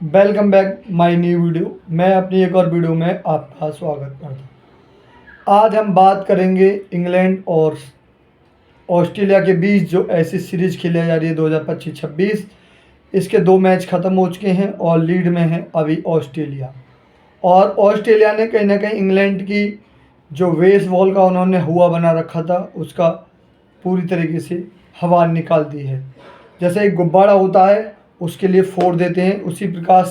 Welcome back my new video. मैं अपनी एक और वीडियो में आपका स्वागत करता हूँ। आज हम बात करेंगे इंग्लैंड और ऑस्ट्रेलिया के बीच जो ऐसी सीरीज़ खेली जा रही है 2025-26। इसके 2 मैच ख़त्म हो चुके हैं और लीड में है अभी ऑस्ट्रेलिया। और ऑस्ट्रेलिया ने कहीं ना कहीं इंग्लैंड की जो वेस्ट बॉल का उन्होंने हुआ बना रखा था उसका पूरी तरीके से हवा निकाल दी है। जैसे एक गुब्बारा होता है उसके लिए फोड़ देते हैं, उसी प्रकार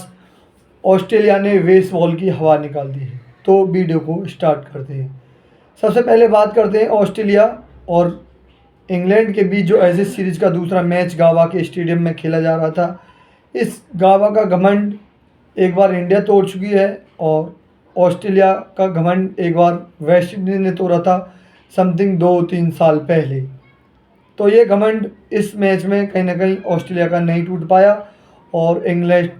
ऑस्ट्रेलिया ने वेस्ट बॉल की हवा निकाल दी है। तो वीडियो को स्टार्ट करते हैं। सबसे पहले बात करते हैं ऑस्ट्रेलिया और इंग्लैंड के बीच जो ऐसी सीरीज़ का दूसरा मैच गावा के स्टेडियम में खेला जा रहा था। इस गावा का घमंड एक बार इंडिया तोड़ चुकी है और ऑस्ट्रेलिया का घमंड एक बार वेस्ट इंडीज़ ने तोड़ा था समथिंग 2-3 साल पहले। तो ये घमंड इस मैच में कहीं ना कहीं ऑस्ट्रेलिया का नहीं टूट पाया और इंग्लैंड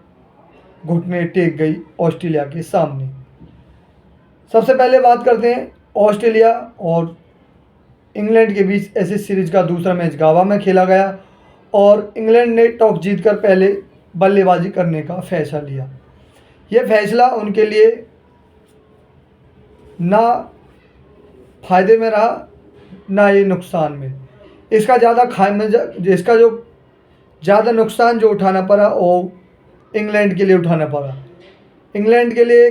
घुटने टेक गई ऑस्ट्रेलिया के सामने। सबसे पहले बात करते हैं ऑस्ट्रेलिया और इंग्लैंड के बीच ऐसी सीरीज का दूसरा मैच गावा में खेला गया और इंग्लैंड ने टॉस जीतकर पहले बल्लेबाजी करने का फैसला लिया। यह फैसला उनके लिए ना फायदे में रहा ना ये नुकसान में। इसका इसका जो ज़्यादा नुकसान जो उठाना पड़ा वो इंग्लैंड के लिए उठाना पड़ा। इंग्लैंड के लिए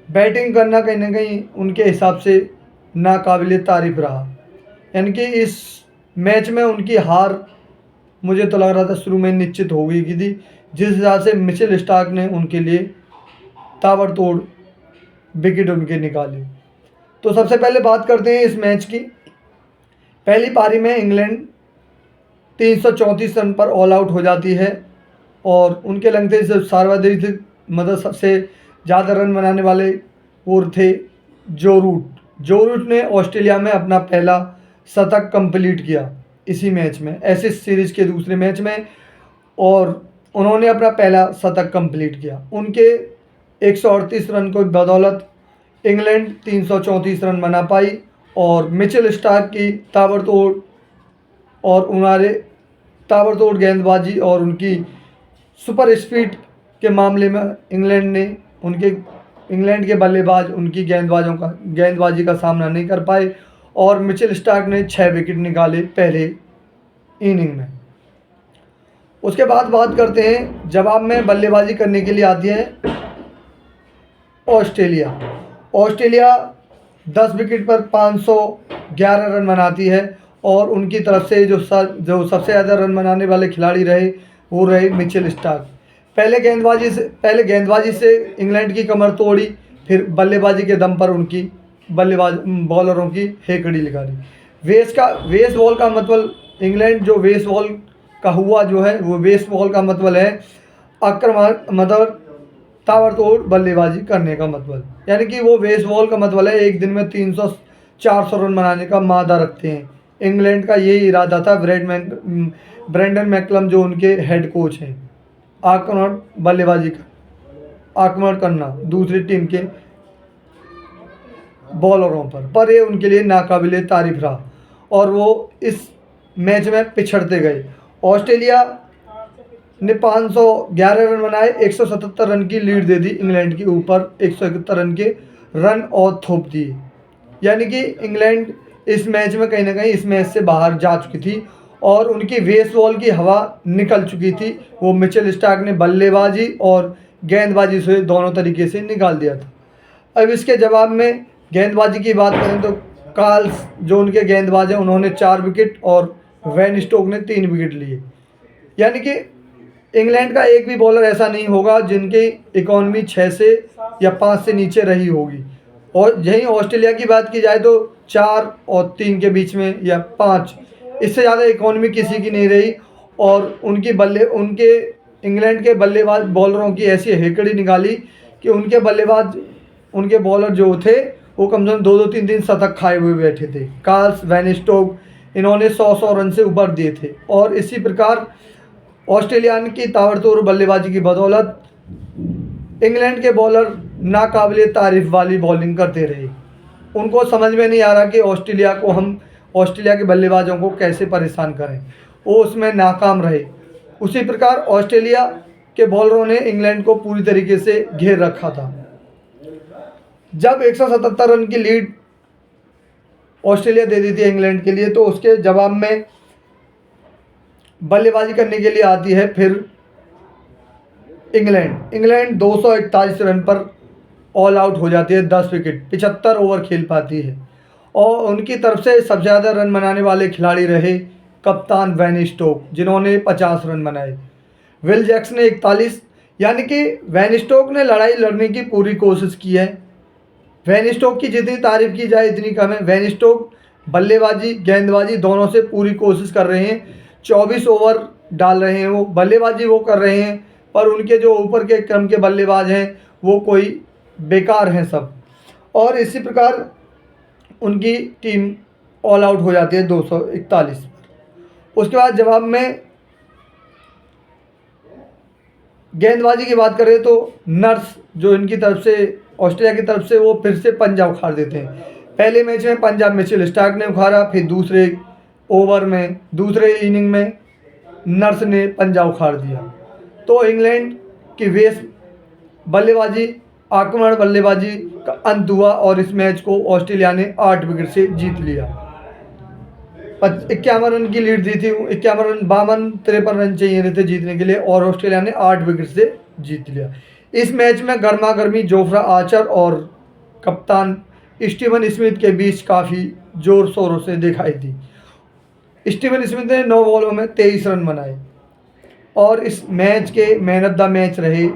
बैटिंग करना कहीं ना कहीं उनके हिसाब से नाकाबिले तारीफ रहा। यानी कि इस मैच में उनकी हार मुझे तो लग रहा था शुरू में निश्चित हो गई थी, जिस हिसाब से मिचेल स्टार्क ने उनके लिए ताबड़तोड़ विकेट उनके निकाले। तो सबसे पहले बात करते हैं इस मैच की। पहली पारी में इंग्लैंड 334 रन पर ऑल आउट हो जाती है और उनके लगते से सर्वाधिक मतलब सबसे ज़्यादा रन बनाने वाले वो थे जो रूट ने ऑस्ट्रेलिया में अपना पहला शतक कंप्लीट किया इसी मैच में, ऐसे सीरीज़ के दूसरे मैच में, और उन्होंने अपना पहला शतक कंप्लीट किया। उनके 138 रन को बदौलत इंग्लैंड 334 रन बना पाई और मिचेल स्टार्क की ताबड़तोड़ गेंदबाजी और उनकी सुपर स्पीड के मामले में इंग्लैंड के बल्लेबाज उनकी गेंदबाजी का सामना नहीं कर पाए और मिचेल स्टार्क ने 6 विकेट निकाले पहले इनिंग में। उसके बाद बात करते हैं जवाब में बल्लेबाजी करने के लिए आती है ऑस्ट्रेलिया 10 विकेट पर 511 रन बनाती है और उनकी तरफ से जो सबसे ज़्यादा रन बनाने वाले खिलाड़ी रहे वो रहे मिचेल स्टार्क। पहले गेंदबाजी से इंग्लैंड की कमर तोड़ी, फिर बल्लेबाजी के दम पर उनकी बॉलरों की हेकड़ी लगा दी। वेस्ट बॉल का मतलब इंग्लैंड जो वेस्ट बॉल का हुआ जो है वो वेस्ट बॉल का मतलब है आक्रामक मतलब ताबड़तोड़ बल्लेबाजी करने का मतलब, यानी कि वो वेस्ट बॉल का मतलब है एक दिन में 300-400 रन बनाने का मादा रखते हैं। इंग्लैंड का यही इरादा था। ब्रेंडन मैकलम जो उनके हेड कोच हैं, आक्रमण करना दूसरी टीम के बॉलरों पर ये उनके लिए नाकाबिले तारीफ रहा और वो इस मैच में पिछड़ते गए। ऑस्ट्रेलिया ने 511 रन बनाए, 177 रन की लीड दे दी इंग्लैंड के ऊपर, 171 रन के रन और थोप दिए। यानी कि इंग्लैंड इस मैच में कहीं ना कहीं इस मैच से बाहर जा चुकी थी और उनकी वेस्ट बॉल की हवा निकल चुकी थी। वो मिचेल स्टार्क ने बल्लेबाजी और गेंदबाजी से दोनों तरीके से निकाल दिया था। अब इसके जवाब में गेंदबाजी की बात करें तो कार्ल्स जो उनके गेंदबाज हैं उन्होंने 4 विकेट और वैन स्टोक ने 3 विकेट लिए। यानी कि इंग्लैंड का एक भी बॉलर ऐसा नहीं होगा जिनकी इकॉनमी 6 से या 5 से नीचे रही होगी। और यहीं ऑस्ट्रेलिया की बात की जाए तो 4 और 3 के बीच में या 5, इससे ज़्यादा इकॉनमी किसी की नहीं रही और उनके इंग्लैंड के बॉलरों की ऐसी हेकड़ी निकाली कि उनके बॉलर जो थे वो कम से कम 2-2 3 शतक खाए हुए बैठे थे। कार्ल्स, वैन स्टोक इन्होंने 100 रन से ऊपर दिए थे और इसी प्रकार ऑस्ट्रेलियान की ताबड़तोड़ बल्लेबाजी की बदौलत इंग्लैंड के बॉलर नाकाबिले तारीफ वाली बॉलिंग करते रहे। उनको समझ में नहीं आ रहा कि ऑस्ट्रेलिया के बल्लेबाजों को कैसे परेशान करें, वो उसमें नाकाम रहे। उसी प्रकार ऑस्ट्रेलिया के बॉलरों ने इंग्लैंड को पूरी तरीके से घेर रखा था। जब 177 रन की लीड ऑस्ट्रेलिया दे दी थी इंग्लैंड के लिए, तो उसके जवाब में बल्लेबाजी करने के लिए आती है फिर इंग्लैंड 241 रन पर ऑल आउट हो जाती है। 10 विकेट 75 ओवर खेल पाती है और उनकी तरफ से सबसे ज़्यादा रन बनाने वाले खिलाड़ी रहे कप्तान वैन स्टोक, जिन्होंने 50 रन बनाए। विल जैक्स ने 41, यानी कि वैन स्टोक ने लड़ाई लड़ने की पूरी कोशिश की है। वैन स्टोक की जितनी तारीफ की जाए इतनी कम है। वैन स्टोक बल्लेबाजी गेंदबाजी दोनों से पूरी कोशिश कर रहे हैं। 24 ओवर डाल रहे हैं, वो बल्लेबाजी वो कर रहे हैं, पर उनके जो ऊपर के क्रम के बल्लेबाज हैं वो कोई बेकार हैं सब। और इसी प्रकार उनकी टीम ऑल आउट हो जाती है 241। उसके बाद जवाब में गेंदबाजी की बात करें तो नर्स जो इनकी तरफ से ऑस्ट्रेलिया की तरफ से वो फिर से पंजा उखाड़ देते हैं। पहले मैच में पंजाब मिचेल स्टार्क ने उखाड़ा, फिर दूसरे इनिंग में नर्स ने पंजा उखाड़ दिया। तो इंग्लैंड की वेस बल्लेबाजी आक्रमण बल्लेबाजी का अंत हुआ और इस मैच को ऑस्ट्रेलिया ने 8 विकेट से जीत लिया। 51 रन की लीड दी थी, 53 रन चाहिए थे जीतने के लिए और ऑस्ट्रेलिया ने 8 विकेट से जीत लिया। इस मैच में गर्मा गर्मी जोफ्रा आर्चर और कप्तान स्टीवन स्मिथ के बीच काफ़ी जोर शोरों से दिखाई दी। स्टीवन स्मिथ ने 9 बॉलों में 23 रन बनाए और इस मैच के मैन ऑफ द मैच रहे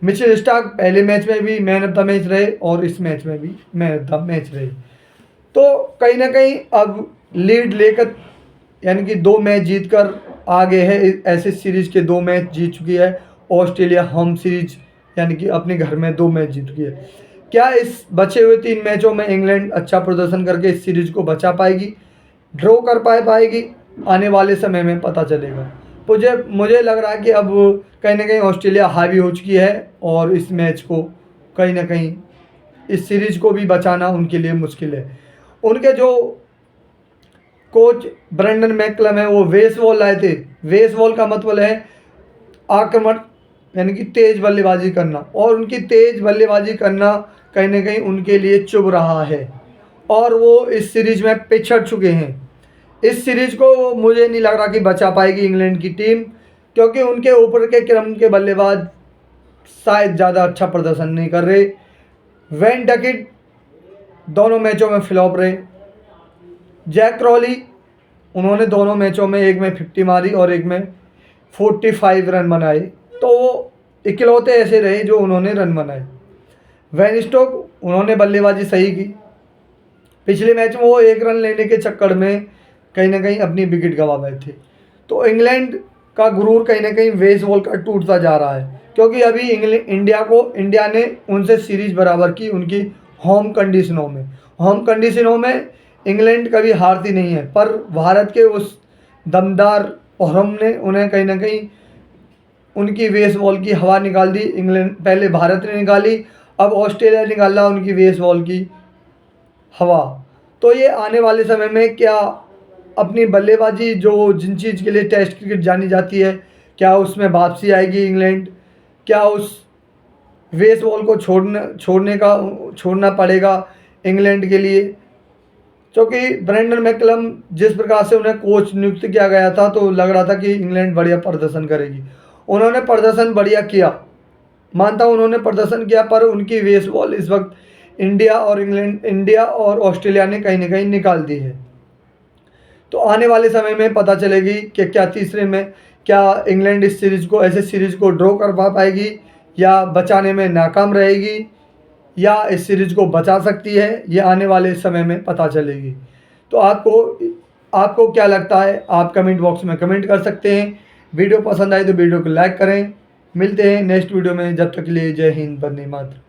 मिचेल स्टार्क पहले मैच में भी मैन ऑफ द मैच रहे और इस मैच में भी मैन ऑफ द मैच रहे। तो कहीं ना कहीं अब लीड लेकर यानी कि 2 मैच जीतकर आगे है। ऐसे सीरीज के 2 मैच जीत चुकी है ऑस्ट्रेलिया। होम सीरीज यानी कि अपने घर में 2 मैच जीत चुकी है। क्या इस बचे हुए 3 मैचों में इंग्लैंड अच्छा प्रदर्शन करके इस सीरीज को बचा पाएगी, ड्रॉ कर पाएगी? आने वाले समय में पता चलेगा। मुझे लग रहा है कि अब कहीं ना कहीं ऑस्ट्रेलिया हावी हो चुकी है और इस मैच को कहीं ना कहीं इस सीरीज को भी बचाना उनके लिए मुश्किल है। उनके जो कोच ब्रेंडन मैकलम है वो वेस बॉल लाए थे। वेस बॉल का मतलब है आक्रमण यानी कि तेज़ बल्लेबाजी करना, और उनकी तेज़ बल्लेबाजी करना कहीं ना कहीं उनके लिए चुभ रहा है और वो इस सीरीज में पिछड़ चुके हैं। इस सीरीज को मुझे नहीं लग रहा कि बचा पाएगी इंग्लैंड की टीम, क्योंकि उनके ऊपर के क्रम के बल्लेबाज शायद ज़्यादा अच्छा प्रदर्शन नहीं कर रहे। वैन डकेट दोनों मैचों में फ्लॉप रहे। जैक क्रॉली उन्होंने दोनों मैचों में, एक में 50 मारी और एक में 45 रन बनाए, तो वो इकलौते ऐसे रहे जो उन्होंने रन बनाए। वैन स्टोक उन्होंने बल्लेबाजी सही की। पिछले मैच में वो 1 रन लेने के चक्कर में कहीं ना कहीं अपनी विकेट गंवा बैठे थे। तो इंग्लैंड का गुरूर कहीं ना कहीं वेस बॉल का टूटता जा रहा है, क्योंकि अभी इंडिया ने उनसे सीरीज बराबर की उनकी होम कंडीशनों में इंग्लैंड कभी हारती नहीं है। पर भारत के उस दमदार पहरम ने उन्हें कहीं ना कहीं उनकी वेस बॉल की हवा निकाल दी। पहले भारत ने निकाली, अब ऑस्ट्रेलिया निकाला उनकी वेस बॉल की हवा। तो ये आने वाले समय में क्या अपनी बल्लेबाजी जो जिन चीज़ के लिए टेस्ट क्रिकेट जानी जाती है, क्या उसमें वापसी आएगी इंग्लैंड? क्या उस वेस बॉल को छोड़ना पड़ेगा इंग्लैंड के लिए? क्योंकि ब्रेंडन मैकलम जिस प्रकार से उन्हें कोच नियुक्त किया गया था, तो लग रहा था कि इंग्लैंड बढ़िया प्रदर्शन करेगी। उन्होंने प्रदर्शन बढ़िया किया, मानता हूँ उन्होंने प्रदर्शन किया, पर उनकी वेस बॉल इस वक्त इंडिया और ऑस्ट्रेलिया ने कहीं ना कहीं निकाल दी है। तो आने वाले समय में पता चलेगी कि क्या तीसरे में क्या इंग्लैंड इस सीरीज को ड्रॉ कर पाएगी या बचाने में नाकाम रहेगी, या इस सीरीज को बचा सकती है। ये आने वाले समय में पता चलेगी। तो आपको क्या लगता है, आप कमेंट बॉक्स में कमेंट कर सकते हैं। वीडियो पसंद आए तो वीडियो को लाइक करें। मिलते हैं नेक्स्ट वीडियो में, जब तक के लिए जय हिंद, वंदे मातरम।